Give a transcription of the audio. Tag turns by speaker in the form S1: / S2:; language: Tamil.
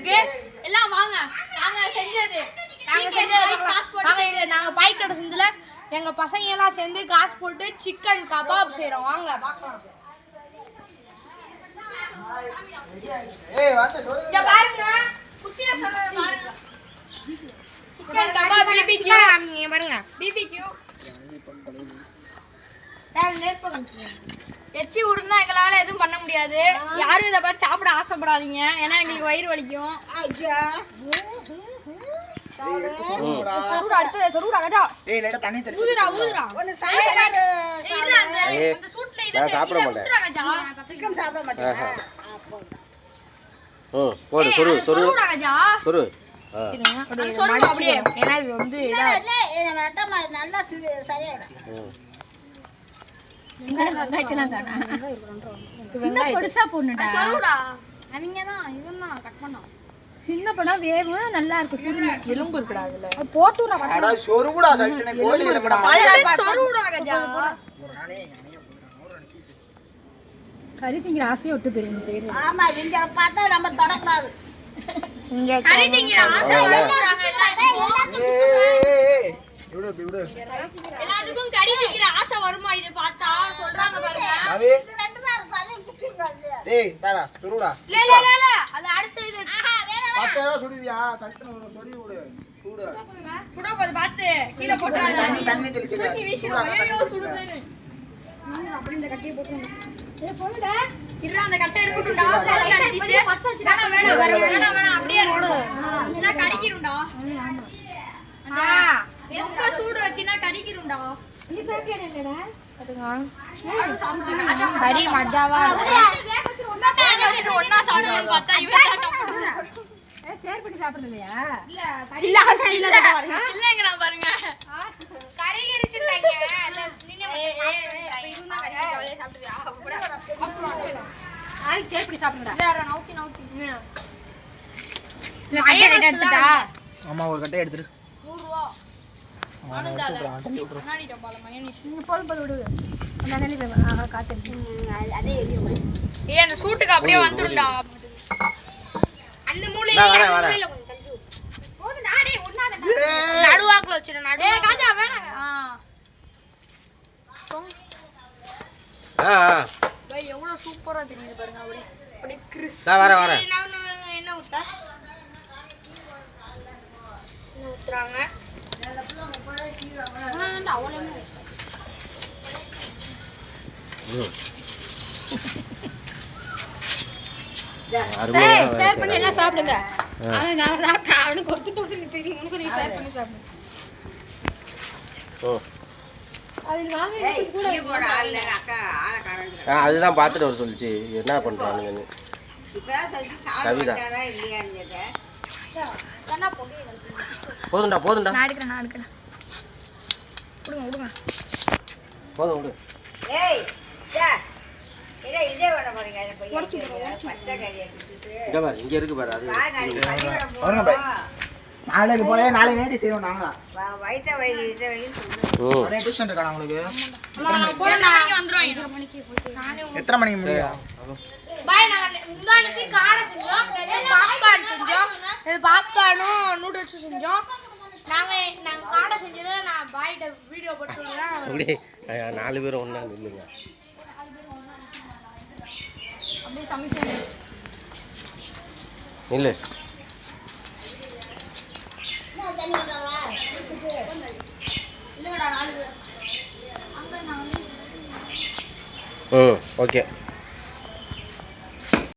S1: இருக்கு. எல்லாம் வாங்க. நாங்க செஞ்சது நாங்க பைக் கடை செஞ்சதுல எங்க பசங்க எல்லாம் சேர்ந்து காசு போட்டு சிக்கன் கபாப் செய்றோம். வாங்க பார்க்கலாம். இங்க பாருங்க. குச்சில சொல்றது பாருங்க. Chicken kebab BBQ. நீங்க பாருங்க. பிபிக்யூ. எச்சி உருந்தா எங்களால எதுவும் பண்ண முடியாது. யாரும் இதை பார்த்து சாப்பிட ஆசைப்படாதீங்க. ஏன்னா எங்களுக்கு வயிறு வலிக்கும். சின்ன படம் வேவும் நல்லா இருக்கும். எலும்பு இருக்குடா அதுல போட்டுடா. அட சொருகுடா சல்ட்டனே கோலி இல்லடா. சொருகுடா கஜா. கறி திங்கிற ஆசைய விட்டு போறீங்க. ஆமா இங்க பார்த்தா நம்ம தொடக்கூடாது. இங்க கறி திங்கிற ஆசை வராங்க எல்லாத்துக்கும். விடு விடு. எல்லாத்துக்கும் கறி திங்கிற ஆசை வருமா இது பார்த்தா சொல்றாங்க பாருங்க. இது ரெண்டு தான் இருக்கு. அதே குச்சிருக்காது. டேய் தாடா சொருகுடா. லே லே லே அது அடுத்து இது. பாத்தேரோ சுடுவியா சல்ட்டன சொரி விடு. சூடு. சுட போது பாத்து கீழ போட்றாத. தண்ணி தெளிச்சு. நீ வீசிரு. ஐயோ சுடுதேனே. அப்படி இந்த கட்டியை போட்டு. ஏய் போடுடா. இருடா அந்த கட்டை இருக்குடா. கால் அடிச்சு. வேணாம் அப்படியே இரு. இல்ல கடிக்கிரும்டா. ஆமா. ரொம்ப சூடு வச்சினா கடிக்கிரும்டா. நீ சாப்பிடுறேடா. அதுங்க. கறி மஜாவா இருக்கு. ஒண்ணா சாப்பிடணும் பார்த்தா இவன் தான் டப்புடுறான். ஷேர் பண்ணி சாப்பிடுறது இல்லையா? இல்ல பாருங்க. இல்லங்கடா பாருங்க. கறி எரிச்சிட்டாங்க. நீங்க இதுனா கறி கவலைய சாப்பிடுறியா? ஆள் ஷேர் பண்ணி சாப்பிடுடா. இல்ல நவுத்தி. இந்த கட்டை எடுத்துடா. ஆமா ஒரு கட்டை எடுத்துரு. 100 ரூபாய். ஆனந்தால. கண்ணாடி டப்பால மயோனீஸ். நீ போடு விடு. அந்த நெல்லி காத்து. அதே எரியும். ஏய் அந்த சூட்டுக்கு அப்படியே வந்துரும்டா. அந்த மூலையில மூலையில கொஞ்சம் தள்ளி போடு நாடே ஒண்ணாத நடுவாக்குல வச்சிரு நடு. ஏய் காஜா வேணாங்க. டேய் எவ்வளவு சூப்பரா தெரியுது பாருங்க அப்படியே கிறிஸ். நான் வரேன். என்ன ஊத்தா? என்ன ஊத்துறாங்க? ஷேர் பண்ணி எல்லாம் சாப்பிடுங்க. நான் சாப்பிட்டேன். அவனுக்கு ஒருத்தர் தெரியும். உனக்கு நீ ஷேர் பண்ணி சாப்பிடு.
S2: அதுதான் பார்த்துட்டு வர சொல்லிச்சு. என்ன பண்றானுங்கன்னு கவிதா. போதும்டா
S1: நான் எடுக்கிறேன். விடுங்க.
S2: போதும் விடு. இங்க இருக்கு பாரு. அது நாளைக்கு போல நாளைக்கு நைட் செய்வோம். நாங்க டியூஷன் இருக்கா உங்களுக்கு? எத்தனை மணிக்கு முடியும்?
S1: பாய் நாங்க முந்தானத்தி காடை செஞ்சோம். பாப்கார்ன் செஞ்சோம். இது பாப்கார்னும் நூடுல்ஸ் செஞ்சோம். நாங்க காடை செஞ்சதை நான் பாய்ட்ட வீடியோ போட்டுருந்தேன்.
S2: அப்படியே 4 பேரும் ஒண்ணா நில்லுங்க.
S1: அப்படியே சமைச்சேன்.
S2: இல்ல இல்லடா 4 பேர். அங்க நான் ஓகே.